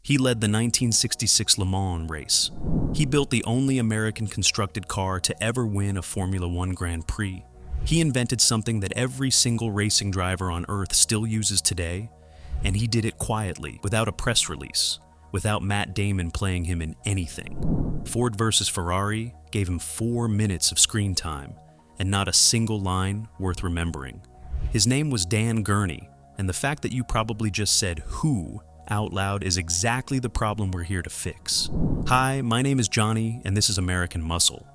He led the 1966 Le Mans race. He built the only American-constructed car to ever win a Formula One Grand Prix. He invented something that every single racing driver on Earth still uses today, and he did it quietly, without a press release, without Matt Damon playing him in anything. Ford versus Ferrari gave him 4 minutes of screen time, and not a single line worth remembering. His name was Dan Gurney, and the fact that you probably just said "who" out loud is exactly the problem we're here to fix. Hi, my name is Johnny, and this is American Muscle.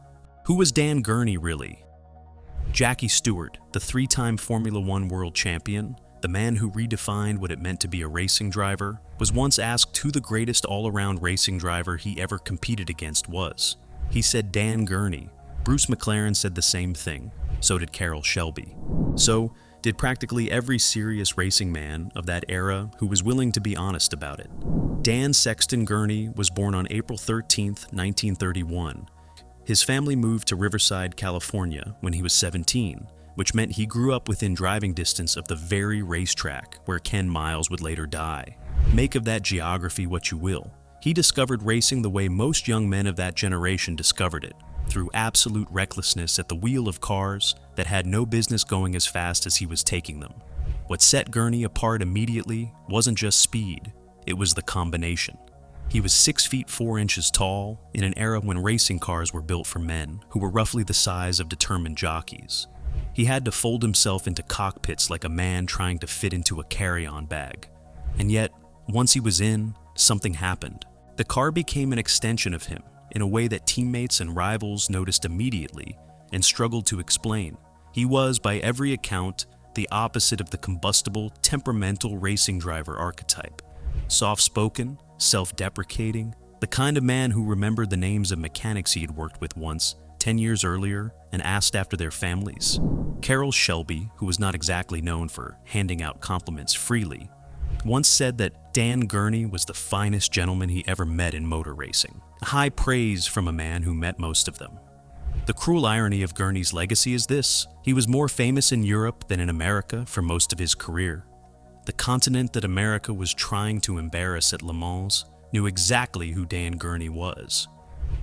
Who was Dan Gurney really? Jackie Stewart, the 3-time Formula One world champion, the man who redefined what it meant to be a racing driver, was once asked who the greatest all-around racing driver he ever competed against was. He said Dan Gurney. Bruce McLaren said the same thing. So did Carroll Shelby. So did practically every serious racing man of that era who was willing to be honest about it. Dan Sexton Gurney was born on April 13, 1931. His family moved to Riverside, California when he was 17, which meant he grew up within driving distance of the very racetrack where Ken Miles would later die. Make of that geography what you will. He discovered racing the way most young men of that generation discovered it, through absolute recklessness at the wheel of cars that had no business going as fast as he was taking them. What set Gurney apart immediately wasn't just speed, it was the combination. He was 6 feet 4 inches tall in an era when racing cars were built for men who were roughly the size of determined jockeys. He had to fold himself into cockpits like a man trying to fit into a carry-on bag. And yet, once he was in, something happened. The car became an extension of him in a way that teammates and rivals noticed immediately and struggled to explain. He was, by every account, the opposite of the combustible, temperamental racing driver archetype. Soft-spoken, self-deprecating, the kind of man who remembered the names of mechanics he had worked with once, 10 years earlier, and asked after their families. Carroll Shelby, who was not exactly known for handing out compliments freely, once said that Dan Gurney was the finest gentleman he ever met in motor racing. High praise from a man who met most of them. The cruel irony of Gurney's legacy is this: he was more famous in Europe than in America for most of his career. The continent that America was trying to embarrass at Le Mans knew exactly who Dan Gurney was.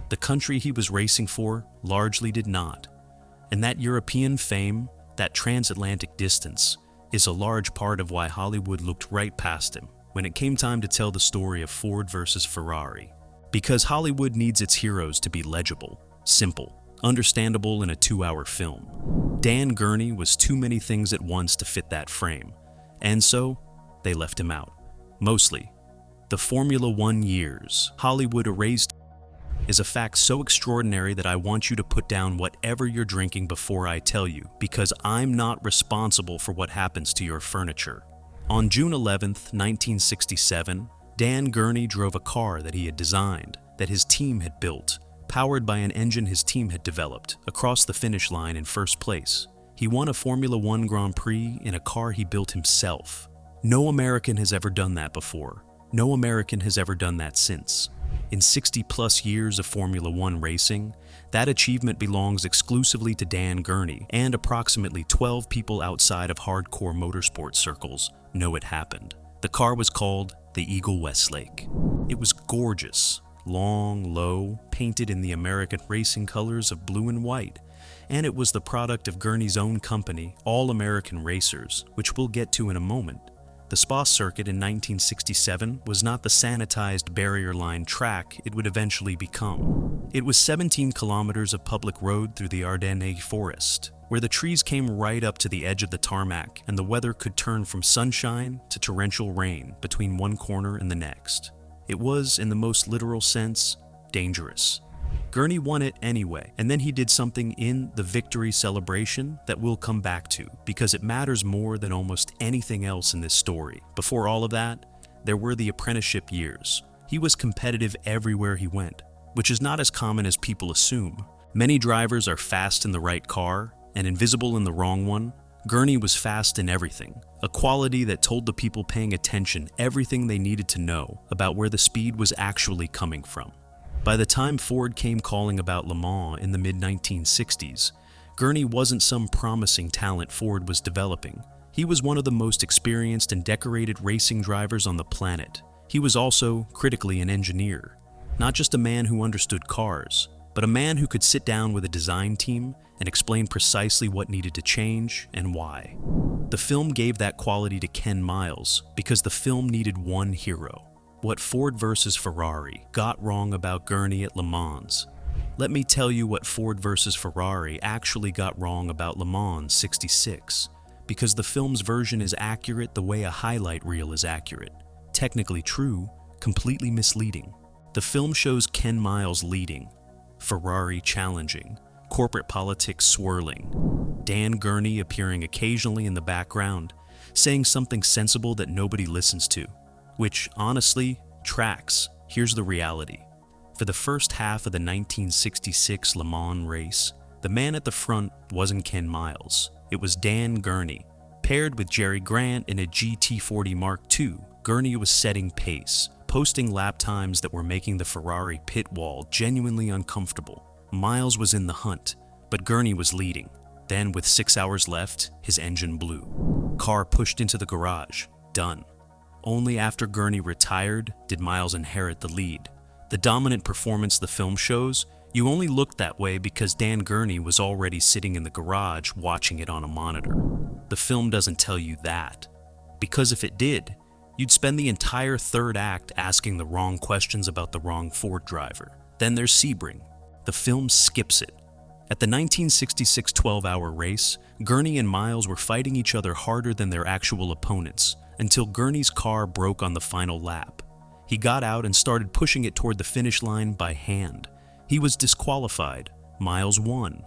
The country he was racing for largely did not. And that European fame, that transatlantic distance, is a large part of why Hollywood looked right past him when it came time to tell the story of Ford versus Ferrari. Because Hollywood needs its heroes to be legible, simple, understandable in a 2-hour film. Dan Gurney was too many things at once to fit that frame, and so they left him out. Mostly. The Formula One years Hollywood erased is a fact so extraordinary that I want you to put down whatever you're drinking before I tell you, because I'm not responsible for what happens to your furniture. On June 11th, 1967, Dan Gurney drove a car that he had designed, that his team had built, powered by an engine his team had developed, across the finish line in first place. He won a Formula One Grand Prix in a car he built himself. No American has ever done that before. No American has ever done that since. In 60-plus years of Formula One racing, that achievement belongs exclusively to Dan Gurney, and approximately 12 people outside of hardcore motorsport circles know it happened. The car was called the Eagle Westlake. It was gorgeous, long, low, painted in the American racing colors of blue and white, and it was the product of Gurney's own company, All American Racers, which we'll get to in a moment. The Spa circuit in 1967 was not the sanitized barrier-lined track it would eventually become. It was 17 kilometers of public road through the Ardennes forest, where the trees came right up to the edge of the tarmac and the weather could turn from sunshine to torrential rain between one corner and the next. It was, in the most literal sense, dangerous. Gurney won it anyway, and then he did something in the victory celebration that we'll come back to, because it matters more than almost anything else in this story. Before all of that, there were the apprenticeship years. He was competitive everywhere he went, which is not as common as people assume. Many drivers are fast in the right car and invisible in the wrong one. Gurney was fast in everything, a quality that told the people paying attention everything they needed to know about where the speed was actually coming from. By the time Ford came calling about Le Mans in the mid-1960s, Gurney wasn't some promising talent Ford was developing. He was one of the most experienced and decorated racing drivers on the planet, He was also, critically, an engineer. Not just a man who understood cars, but a man who could sit down with a design team and explain precisely what needed to change and why. The film gave that quality to Ken Miles because the film needed one hero. What Ford versus Ferrari got wrong about Gurney at Le Mans. Let me tell you what Ford versus Ferrari actually got wrong about Le Mans '66, because the film's version is accurate the way a highlight reel is accurate. Technically true, completely misleading. The film shows Ken Miles leading, Ferrari challenging, corporate politics swirling, Dan Gurney appearing occasionally in the background, saying something sensible that nobody listens to, which, honestly, tracks. Here's the reality. For the first half of the 1966 Le Mans race, the man at the front wasn't Ken Miles. It was Dan Gurney. Paired with Jerry Grant in a GT40 Mark II, Gurney was setting pace, posting lap times that were making the Ferrari pit wall genuinely uncomfortable. Miles was in the hunt, but Gurney was leading. Then, with 6 hours left, his engine blew. Car pushed into the garage. Done. Only after Gurney retired did Miles inherit the lead. The dominant performance the film shows, you only looked that way because Dan Gurney was already sitting in the garage watching it on a monitor. The film doesn't tell you that. Because if it did, you'd spend the entire third act asking the wrong questions about the wrong Ford driver. Then there's Sebring. The film skips it. At the 1966 12-hour race, Gurney and Miles were fighting each other harder than their actual opponents, until Gurney's car broke on the final lap. He got out and started pushing it toward the finish line by hand. He was disqualified. Miles won.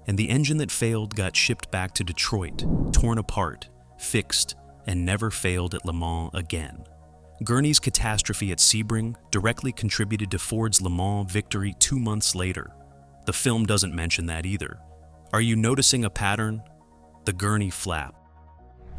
And the engine that failed got shipped back to Detroit, torn apart, fixed, and never failed at Le Mans again. Gurney's catastrophe at Sebring directly contributed to Ford's Le Mans victory 2 months later. The film doesn't mention that either. Are you noticing a pattern? The Gurney Flap.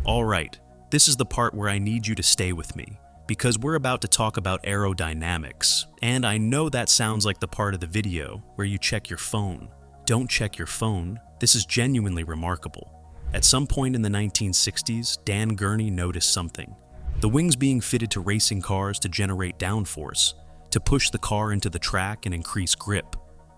All right, this is the part where I need you to stay with me, because we're about to talk about aerodynamics, and I know that sounds like the part of the video where you check your phone. Don't check your phone. This is genuinely remarkable. At some point in the 1960s, Dan Gurney noticed something. The wings being fitted to racing cars to generate downforce, to push the car into the track and increase grip,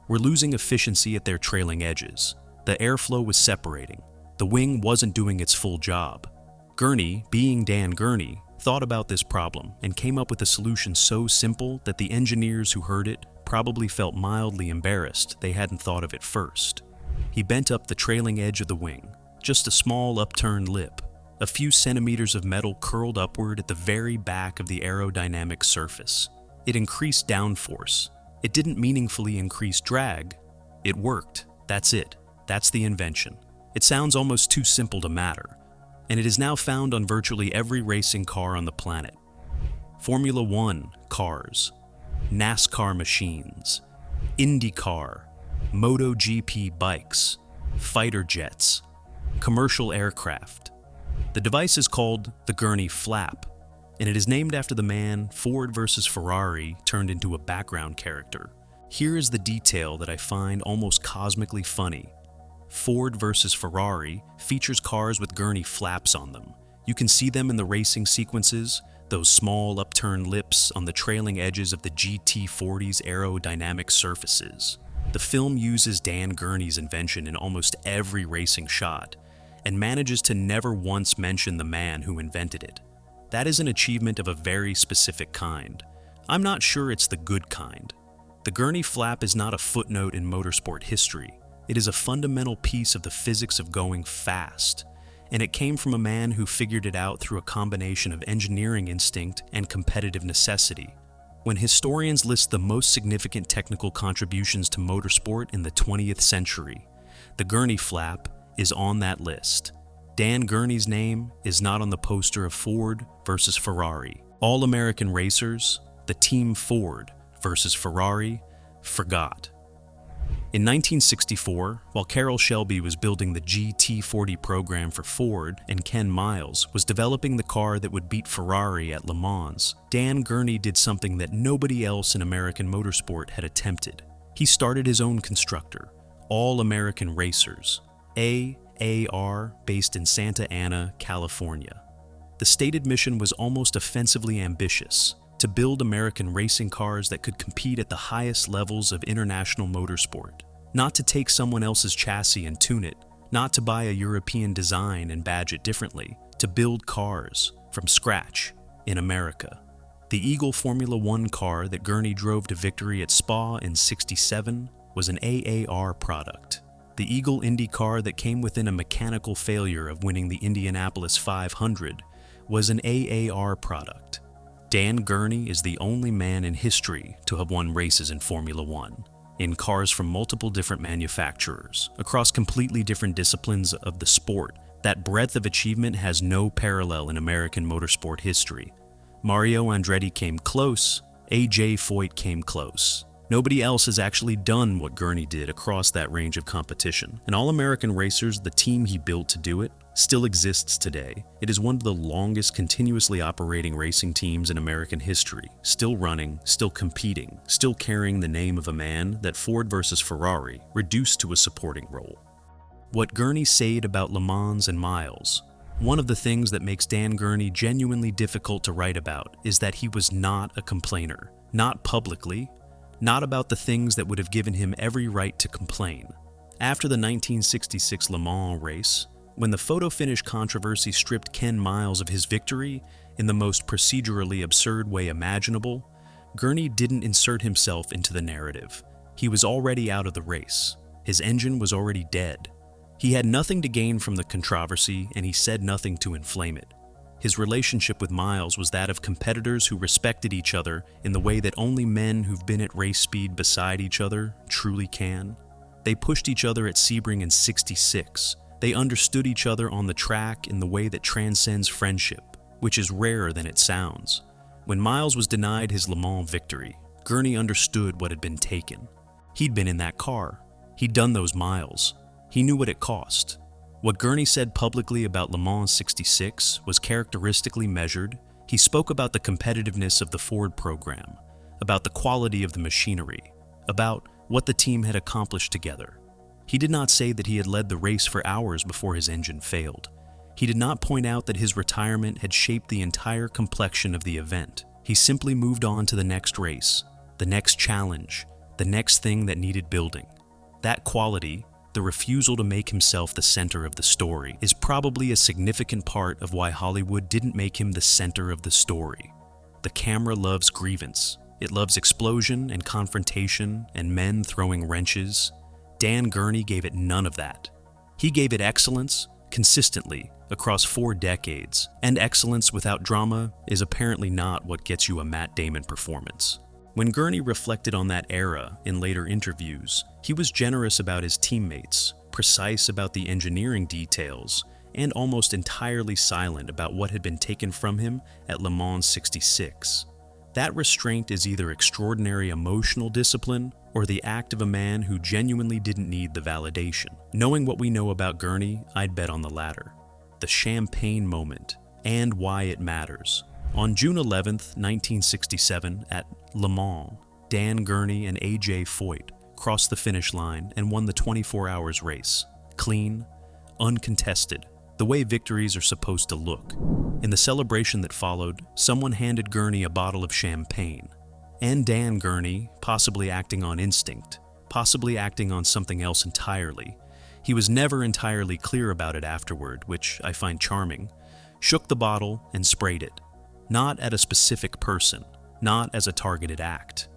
were losing efficiency at their trailing edges. The airflow was separating. The wing wasn't doing its full job. Gurney, being Dan Gurney, thought about this problem and came up with a solution so simple that the engineers who heard it probably felt mildly embarrassed they hadn't thought of it first. He bent up the trailing edge of the wing, just a small upturned lip. A few centimeters of metal curled upward at the very back of the aerodynamic surface. It increased downforce. It didn't meaningfully increase drag. It worked. That's it. That's the invention. It sounds almost too simple to matter, and it is now found on virtually every racing car on the planet. Formula One cars, NASCAR machines, IndyCar, MotoGP bikes, fighter jets, commercial aircraft. The device is called the Gurney Flap, and it is named after the man Ford versus Ferrari turned into a background character. Here is the detail that I find almost cosmically funny. Ford versus Ferrari features cars with Gurney flaps on them. You can see them in the racing sequences, those small upturned lips on the trailing edges of the GT40's aerodynamic surfaces. The film uses Dan Gurney's invention in almost every racing shot, and manages to never once mention the man who invented it. That is an achievement of a very specific kind. I'm not sure it's the good kind. The Gurney Flap is not a footnote in motorsport history. It is a fundamental piece of the physics of going fast, and it came from a man who figured it out through a combination of engineering instinct and competitive necessity. When historians list the most significant technical contributions to motorsport in the 20th century, the Gurney Flap is on that list. Dan Gurney's name is not on the poster of Ford versus Ferrari. All American racers, the team Ford versus Ferrari, forgot. In 1964, while Carroll Shelby was building the GT40 program for Ford and Ken Miles was developing the car that would beat Ferrari at Le Mans, Dan Gurney did something that nobody else in American motorsport had attempted. He started his own constructor, All American Racers, AAR, based in Santa Ana, California. The stated mission was almost offensively ambitious: to build American racing cars that could compete at the highest levels of international motorsport. Not to take someone else's chassis and tune it, not to buy a European design and badge it differently, to build cars from scratch in America. The Eagle Formula One car that Gurney drove to victory at Spa in '67 was an AAR product. The Eagle Indy car that came within a mechanical failure of winning the Indianapolis 500 was an AAR product. Dan Gurney is the only man in history to have won races in Formula One, in cars from multiple different manufacturers, across completely different disciplines of the sport. That breadth of achievement has no parallel in American motorsport history. Mario Andretti came close, AJ Foyt came close. Nobody else has actually done what Gurney did across that range of competition. And All-American Racers, the team he built to do it, still exists today. It is one of the longest continuously operating racing teams in American history, still running, still competing, still carrying the name of a man that Ford versus Ferrari reduced to a supporting role. What Gurney said about Le Mans and Miles, one of the things that makes Dan Gurney genuinely difficult to write about is that he was not a complainer, not publicly, not about the things that would have given him every right to complain. After the 1966 Le Mans race, when the photo finish controversy stripped Ken Miles of his victory in the most procedurally absurd way imaginable, Gurney didn't insert himself into the narrative. He was already out of the race. His engine was already dead. He had nothing to gain from the controversy, and he said nothing to inflame it. His relationship with Miles was that of competitors who respected each other in the way that only men who've been at race speed beside each other truly can. They pushed each other at Sebring in '66. They understood each other on the track in the way that transcends friendship, which is rarer than it sounds. When Miles was denied his Le Mans victory, Gurney understood what had been taken. He'd been in that car. He'd done those miles. He knew what it cost. What Gurney said publicly about Le Mans '66 was characteristically measured. He spoke about the competitiveness of the Ford program, about the quality of the machinery, about what the team had accomplished together. He did not say that he had led the race for hours before his engine failed. He did not point out that his retirement had shaped the entire complexion of the event. He simply moved on to the next race, the next challenge, the next thing that needed building. That quality, the refusal to make himself the center of the story, is probably a significant part of why Hollywood didn't make him the center of the story. The camera loves grievance. It loves explosion and confrontation and men throwing wrenches. Dan Gurney gave it none of that. He gave it excellence, consistently, across 4 decades, and excellence without drama is apparently not what gets you a Matt Damon performance. When Gurney reflected on that era in later interviews, he was generous about his teammates, precise about the engineering details, and almost entirely silent about what had been taken from him at Le Mans '66. That restraint is either extraordinary emotional discipline or the act of a man who genuinely didn't need the validation. Knowing what we know about Gurney, I'd bet on the latter. The champagne moment, and why it matters. On June 11th, 1967, at Le Mans, Dan Gurney and AJ Foyt crossed the finish line and won the 24 hours race. Clean, uncontested, the way victories are supposed to look. In the celebration that followed, someone handed Gurney a bottle of champagne. And Dan Gurney, possibly acting on instinct, possibly acting on something else entirely, he was never entirely clear about it afterward, which I find charming, shook the bottle and sprayed it. Not at a specific person, not as a targeted act.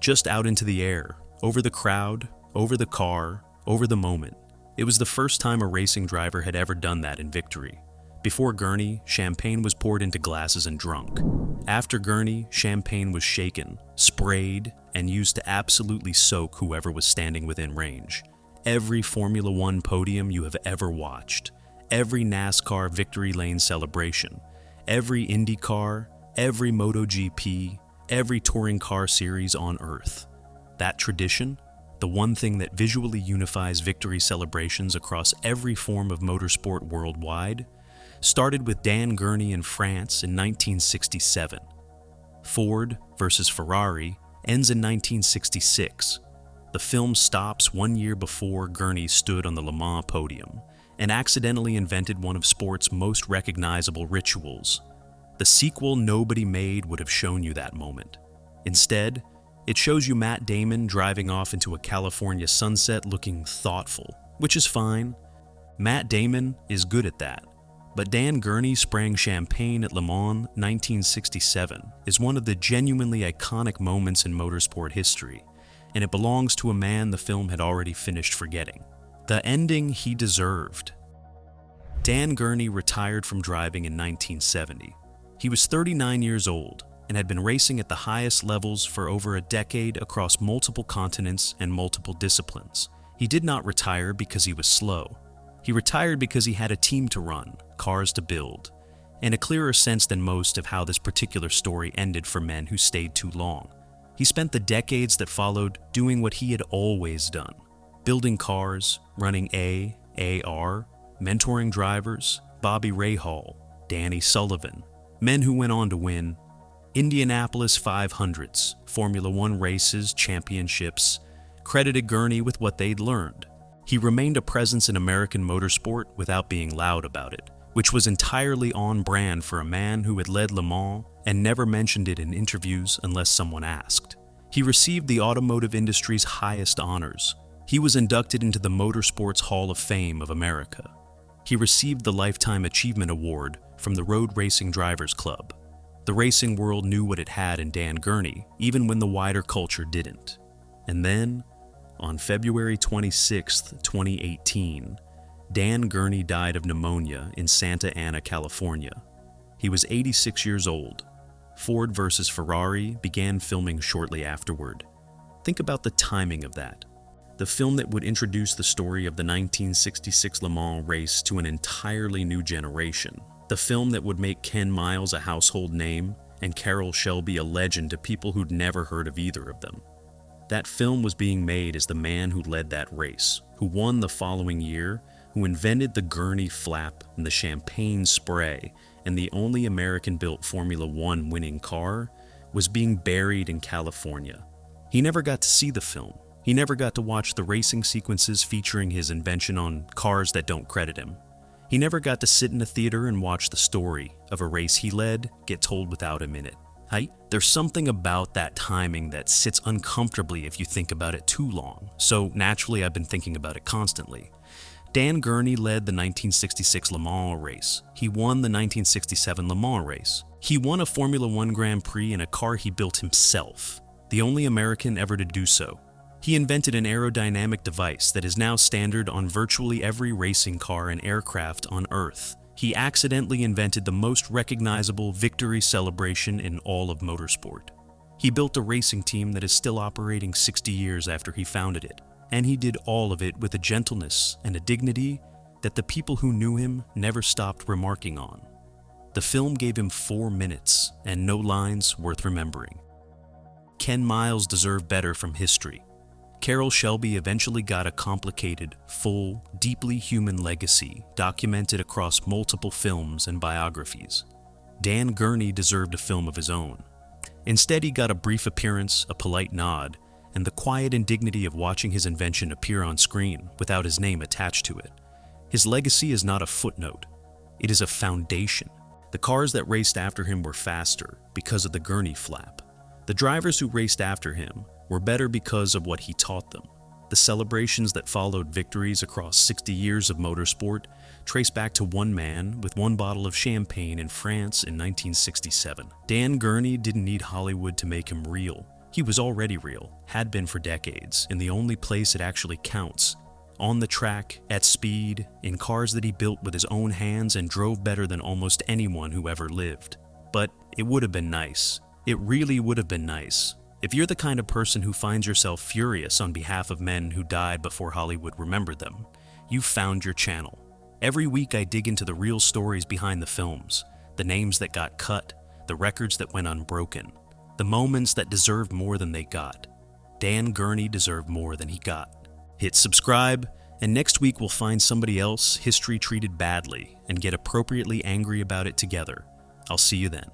Just out into the air, over the crowd, over the car, over the moment. It was the first time a racing driver had ever done that in victory. Before Gurney, champagne was poured into glasses and drunk. After Gurney, champagne was shaken, sprayed, and used to absolutely soak whoever was standing within range. Every Formula One podium you have ever watched, every NASCAR victory lane celebration, every IndyCar, every MotoGP, every touring car series on Earth. That tradition, the one thing that visually unifies victory celebrations across every form of motorsport worldwide, started with Dan Gurney in France in 1967. Ford versus Ferrari ends in 1966. The film stops 1 year before Gurney stood on the Le Mans podium and accidentally invented one of sport's most recognizable rituals, The sequel nobody made would have shown you that moment. Instead, it shows you Matt Damon driving off into a California sunset looking thoughtful, which is fine. Matt Damon is good at that. But Dan Gurney spraying champagne at Le Mans 1967 is one of the genuinely iconic moments in motorsport history, and it belongs to a man the film had already finished forgetting. The ending he deserved. Dan Gurney retired from driving in 1970. He was 39 years old and had been racing at the highest levels for over a decade across multiple continents and multiple disciplines. He did not retire because he was slow. He retired because he had a team to run, cars to build, and a clearer sense than most of how this particular story ended for men who stayed too long. He spent the decades that followed doing what he had always done: building cars, running AR, mentoring drivers, Bobby Rahal, Danny Sullivan, men who went on to win Indianapolis 500s, Formula One races, championships, credited Gurney with what they'd learned. He remained a presence in American motorsport without being loud about it, which was entirely on brand for a man who had led Le Mans and never mentioned it in interviews unless someone asked. He received the automotive industry's highest honors. He was inducted into the Motorsports Hall of Fame of America. He received the Lifetime Achievement Award from the Road Racing Drivers Club. The racing world knew what it had in Dan Gurney, even when the wider culture didn't. And then, on February 26, 2018, Dan Gurney died of pneumonia in Santa Ana, California. He was 86 years old. Ford versus Ferrari began filming shortly afterward. Think about the timing of that. The film that would introduce the story of the 1966 Le Mans race to an entirely new generation. The film that would make Ken Miles a household name and Carroll Shelby a legend to people who'd never heard of either of them. That film was being made as the man who led that race, who won the following year, who invented the Gurney Flap and the champagne spray, and the only American-built Formula One winning car, was being buried in California. He never got to see the film. He never got to watch the racing sequences featuring his invention on cars that don't credit him. He never got to sit in a theater and watch the story of a race he led get told without him in it. There's something about that timing that sits uncomfortably if you think about it too long, so naturally I've been thinking about it constantly. Dan Gurney led the 1966 Le Mans race. He won the 1967 Le Mans race. He won a Formula One Grand Prix in a car he built himself, the only American ever to do so. He invented an aerodynamic device that is now standard on virtually every racing car and aircraft on Earth. He accidentally invented the most recognizable victory celebration in all of motorsport. He built a racing team that is still operating 60 years after he founded it, and he did all of it with a gentleness and a dignity that the people who knew him never stopped remarking on. The film gave him 4 minutes and no lines worth remembering. Ken Miles deserved better from history. Carroll Shelby eventually got a complicated, full, deeply human legacy documented across multiple films and biographies. Dan Gurney deserved a film of his own. Instead, he got a brief appearance, a polite nod, and the quiet indignity of watching his invention appear on screen without his name attached to it. His legacy is not a footnote. It is a foundation. The cars that raced after him were faster because of the Gurney Flap. The drivers who raced after him were better because of what he taught them. The celebrations that followed victories across 60 years of motorsport trace back to one man with one bottle of champagne in France in 1967. Dan Gurney didn't need Hollywood to make him real. He was already real, had been for decades, in the only place it actually counts. On the track, at speed, in cars that he built with his own hands and drove better than almost anyone who ever lived. But it would have been nice. It really would have been nice. If you're the kind of person who finds yourself furious on behalf of men who died before Hollywood remembered them, you've found your channel. Every week I dig into the real stories behind the films, the names that got cut, the records that went unbroken, the moments that deserved more than they got. Dan Gurney deserved more than he got. Hit subscribe, and next week we'll find somebody else history treated badly and get appropriately angry about it together. I'll see you then.